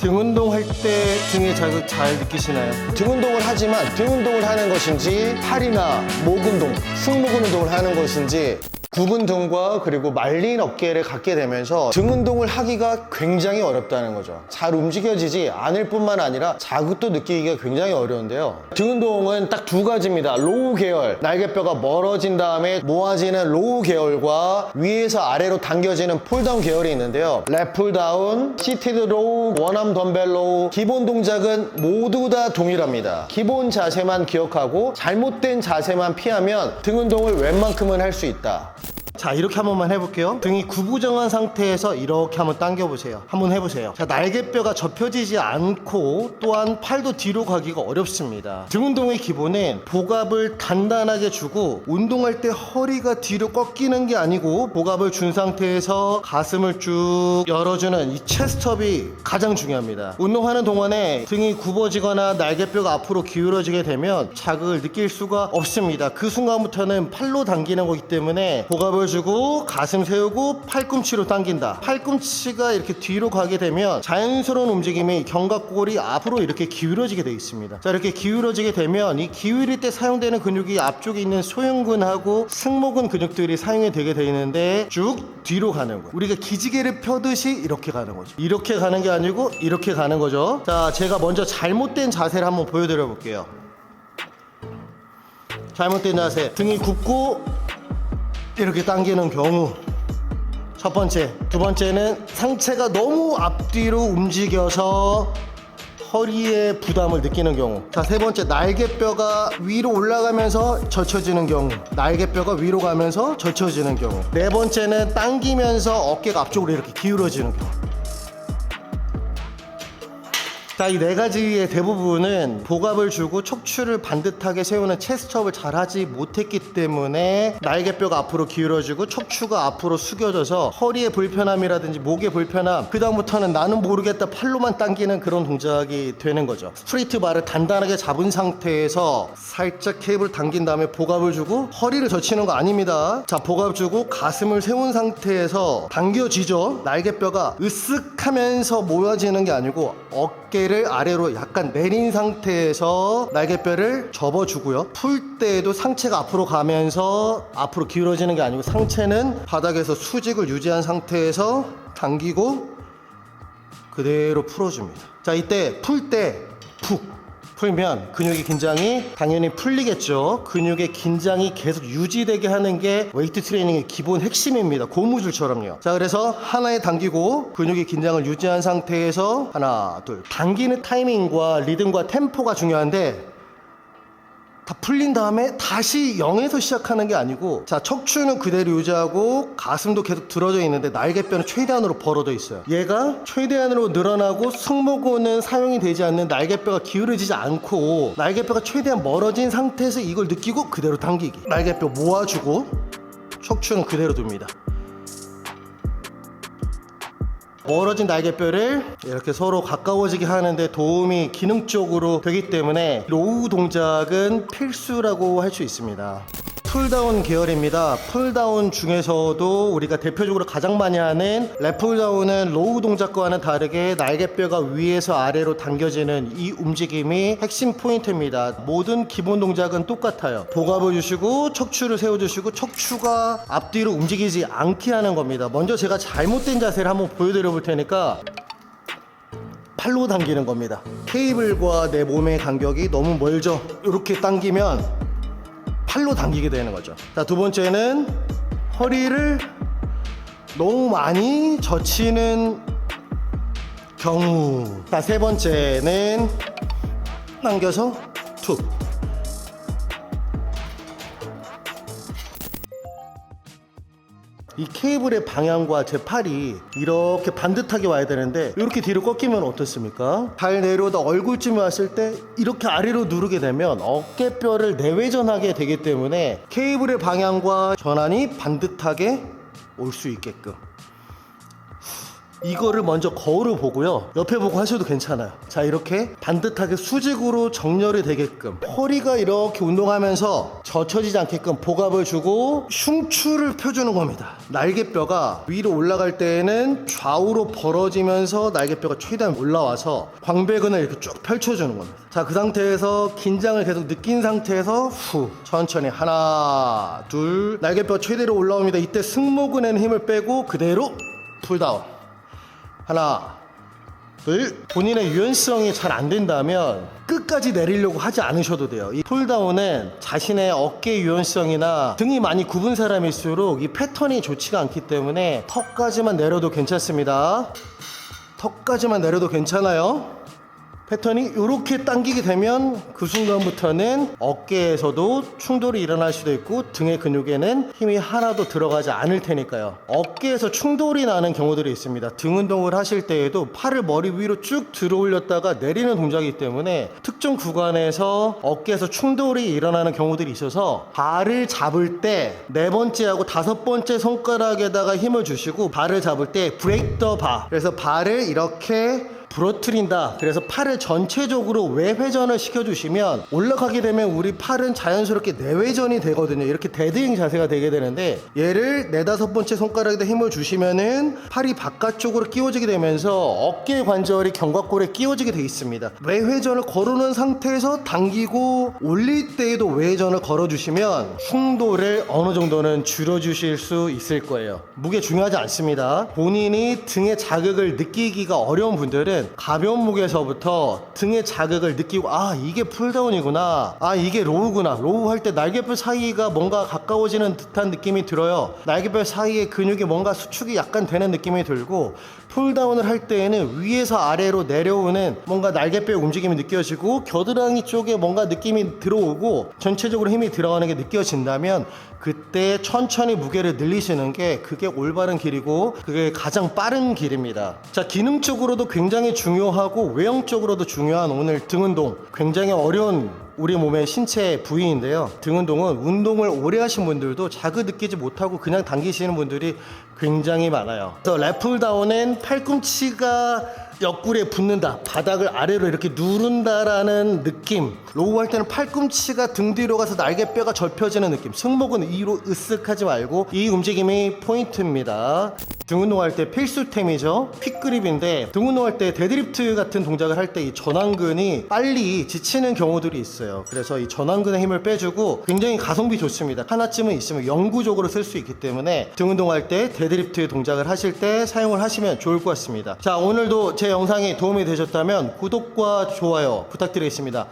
등 운동할 때 등의 자극 잘 느끼시나요? 등 운동을 하지만 등 운동을 하는 것인지 팔이나 목 운동, 승모근 운동을 하는 것인지 굽은 등과 그리고 말린 어깨를 갖게 되면서 등 운동을 하기가 굉장히 어렵다는 거죠. 잘 움직여지지 않을 뿐만 아니라 자극도 느끼기가 굉장히 어려운데요. 등 운동은 딱 두 가지입니다. 로우 계열, 날개뼈가 멀어진 다음에 모아지는 로우 계열과 위에서 아래로 당겨지는 폴다운 계열이 있는데요. 랩 폴다운, 시티드 로우, 원암 덤벨 로우, 기본 동작은 모두 다 동일합니다. 기본 자세만 기억하고 잘못된 자세만 피하면 등 운동을 웬만큼은 할 수 있다. 자, 이렇게 한 번만 해볼게요. 등이 구부정한 상태에서 이렇게 한번 당겨보세요. 한번 해보세요. 자, 날개뼈가 접혀지지 않고 또한 팔도 뒤로 가기가 어렵습니다. 등 운동의 기본은 복압을 단단하게 주고 운동할 때 허리가 뒤로 꺾이는 게 아니고 복압을 준 상태에서 가슴을 쭉 열어주는 이 체스트업이 가장 중요합니다. 운동하는 동안에 등이 굽어지거나 날개뼈가 앞으로 기울어지게 되면 자극을 느낄 수가 없습니다. 그 순간부터는 팔로 당기는 거기 때문에 복압을 주고 가슴 세우고 팔꿈치로 당긴다. 팔꿈치가 이렇게 뒤로 가게 되면 자연스러운 움직임이 견갑골이 앞으로 이렇게 기울어지게 되어 있습니다. 자, 이렇게 기울어지게 되면 이 기울일 때 사용되는 근육이 앞쪽에 있는 소흉근하고 승모근 근육들이 사용이 되게 되어 있는데 쭉 뒤로 가는 거예요. 우리가 기지개를 펴듯이 이렇게 가는 거죠. 이렇게 가는 게 아니고 이렇게 가는 거죠. 자, 제가 먼저 잘못된 자세를 한번 보여드려 볼게요. 잘못된 자세, 등이 굽고 이렇게 당기는 경우 첫 번째. 두 번째는 상체가 너무 앞뒤로 움직여서 허리에 부담을 느끼는 경우. 자, 세 번째, 날개뼈가 위로 올라가면서 젖혀지는 경우. 날개뼈가 위로 가면서 젖혀지는 경우. 네 번째는 당기면서 어깨가 앞쪽으로 이렇게 기울어지는 경우. 자, 이 네 가지의 대부분은 복압을 주고 척추를 반듯하게 세우는 체스트업을 잘 하지 못했기 때문에 날개뼈가 앞으로 기울어지고 척추가 앞으로 숙여져서 허리의 불편함이라든지 목의 불편함, 그 다음부터는 나는 모르겠다 팔로만 당기는 그런 동작이 되는 거죠. 스트레이트 바를 단단하게 잡은 상태에서 살짝 케이블 당긴 다음에 복압을 주고 허리를 젖히는 거 아닙니다. 자, 복압 주고 가슴을 세운 상태에서 당겨지죠. 날개뼈가 으쓱하면서 모여지는 게 아니고 어깨를 아래로 약간 내린 상태에서 날개뼈를 접어주고요. 풀 때에도 상체가 앞으로 가면서 앞으로 기울어지는 게 아니고 상체는 바닥에서 수직을 유지한 상태에서 당기고 그대로 풀어줍니다. 자, 이때 풀 때 푹 풀면 근육의 긴장이 당연히 풀리겠죠. 근육의 긴장이 계속 유지되게 하는 게 웨이트 트레이닝의 기본 핵심입니다. 고무줄처럼요. 자, 그래서 하나에 당기고 근육의 긴장을 유지한 상태에서 하나, 둘. 당기는 타이밍과 리듬과 템포가 중요한데 다 풀린 다음에 다시 0에서 시작하는 게 아니고, 자, 척추는 그대로 유지하고 가슴도 계속 들어져 있는데 날개뼈는 최대한으로 벌어져 있어요. 얘가 최대한으로 늘어나고 승모근은 사용이 되지 않는 날개뼈가 기울어지지 않고 날개뼈가 최대한 멀어진 상태에서 이걸 느끼고 그대로 당기기. 날개뼈 모아주고 척추는 그대로 둡니다. 멀어진 날개뼈를 이렇게 서로 가까워지게 하는데 도움이 기능적으로 되기 때문에 로우 동작은 필수라고 할 수 있습니다. 풀다운 계열입니다. 풀다운 중에서도 우리가 대표적으로 가장 많이 하는 랩풀다운은 로우 동작과는 다르게 날개뼈가 위에서 아래로 당겨지는 이 움직임이 핵심 포인트입니다. 모든 기본 동작은 똑같아요. 복압을 주시고 척추를 세워주시고 척추가 앞뒤로 움직이지 않게 하는 겁니다. 먼저 제가 잘못된 자세를 한번 보여드려 볼 테니까 팔로 당기는 겁니다. 케이블과 내 몸의 간격이 너무 멀죠. 이렇게 당기면 팔로 당기게 되는 거죠. 자, 두 번째는 허리를 너무 많이 젖히는 경우. 자, 세 번째는 당겨서 툭. 이 케이블의 방향과 제 팔이 이렇게 반듯하게 와야 되는데 이렇게 뒤로 꺾이면 어떻습니까? 발 내려오다 얼굴쯤에 왔을 때 이렇게 아래로 누르게 되면 어깨뼈를 내외전하게 되기 때문에 케이블의 방향과 전환이 반듯하게 올 수 있게끔 이거를 먼저 거울을 보고요, 옆에 보고 하셔도 괜찮아요. 자, 이렇게 반듯하게 수직으로 정렬이 되게끔 허리가 이렇게 운동하면서 젖혀지지 않게끔 복압을 주고 흉추를 펴주는 겁니다. 날개뼈가 위로 올라갈 때에는 좌우로 벌어지면서 날개뼈가 최대한 올라와서 광배근을 이렇게 쭉 펼쳐주는 겁니다. 자, 그 상태에서 긴장을 계속 느낀 상태에서 후 천천히 하나 둘, 날개뼈 최대로 올라옵니다. 이때 승모근에는 힘을 빼고 그대로 풀다운. 하나 둘. 본인의 유연성이 잘 안 된다면 끝까지 내리려고 하지 않으셔도 돼요. 이 폴다운은 자신의 어깨 유연성이나 등이 많이 굽은 사람일수록 이 패턴이 좋지가 않기 때문에 턱까지만 내려도 괜찮습니다. 턱까지만 내려도 괜찮아요. 패턴이 이렇게 당기게 되면 그 순간부터는 어깨에서도 충돌이 일어날 수도 있고 등의 근육에는 힘이 하나도 들어가지 않을 테니까요. 어깨에서 충돌이 나는 경우들이 있습니다. 등 운동을 하실 때에도 팔을 머리 위로 쭉 들어 올렸다가 내리는 동작이기 때문에 특정 구간에서 어깨에서 충돌이 일어나는 경우들이 있어서 발을 잡을 때 네 번째하고 다섯 번째 손가락에다가 힘을 주시고 발을 잡을 때 브레이크 더 바, 그래서 발을 이렇게 부러뜨린다. 그래서 팔을 전체적으로 외회전을 시켜주시면 올라가게 되면 우리 팔은 자연스럽게 내회전이 되거든요. 이렇게 데드잉 자세가 되게 되는데 얘를 네다섯 번째 손가락에다 힘을 주시면은 팔이 바깥쪽으로 끼워지게 되면서 어깨 관절이 견갑골에 끼워지게 되어 있습니다. 외회전을 걸어놓은 상태에서 당기고 올릴 때에도 외회전을 걸어주시면 충돌을 어느 정도는 줄여주실 수 있을 거예요. 무게 중요하지 않습니다. 본인이 등의 자극을 느끼기가 어려운 분들은 가벼운 무게에서부터 등의 자극을 느끼고 아 이게 풀다운이구나, 아 이게 로우구나, 로우 할 때 날개뼈 사이가 뭔가 가까워지는 듯한 느낌이 들어요. 날개뼈 사이에 근육이 뭔가 수축이 약간 되는 느낌이 들고 풀다운을 할 때에는 위에서 아래로 내려오는 뭔가 날개뼈의 움직임이 느껴지고 겨드랑이 쪽에 뭔가 느낌이 들어오고 전체적으로 힘이 들어가는 게 느껴진다면 그때 천천히 무게를 늘리시는 게 그게 올바른 길이고 그게 가장 빠른 길입니다. 자, 기능적으로도 굉장히 중요하고 외형적으로도 중요한 오늘 등 운동, 굉장히 어려운 우리 몸의 신체 부위인데요. 등 운동은 운동을 오래 하신 분들도 자극 느끼지 못하고 그냥 당기시는 분들이 굉장히 많아요. 그래서 랩풀다운은 팔꿈치가 옆구리에 붙는다, 바닥을 아래로 이렇게 누른다라는 느낌. 로우 할 때는 팔꿈치가 등 뒤로 가서 날개뼈가 접혀지는 느낌. 승모근 위로 으쓱하지 말고 이 움직임이 포인트입니다. 등 운동할 때 필수템이죠. 퀵그립인데 등 운동할 때 데드리프트 같은 동작을 할 때 이 전완근이 빨리 지치는 경우들이 있어요. 그래서 이 전완근의 힘을 빼주고 굉장히 가성비 좋습니다. 하나쯤은 있으면 영구적으로 쓸 수 있기 때문에 등 운동할 때 데드리프트 동작을 하실 때 사용을 하시면 좋을 것 같습니다. 자, 오늘도 제 영상이 도움이 되셨다면 구독과 좋아요 부탁드리겠습니다.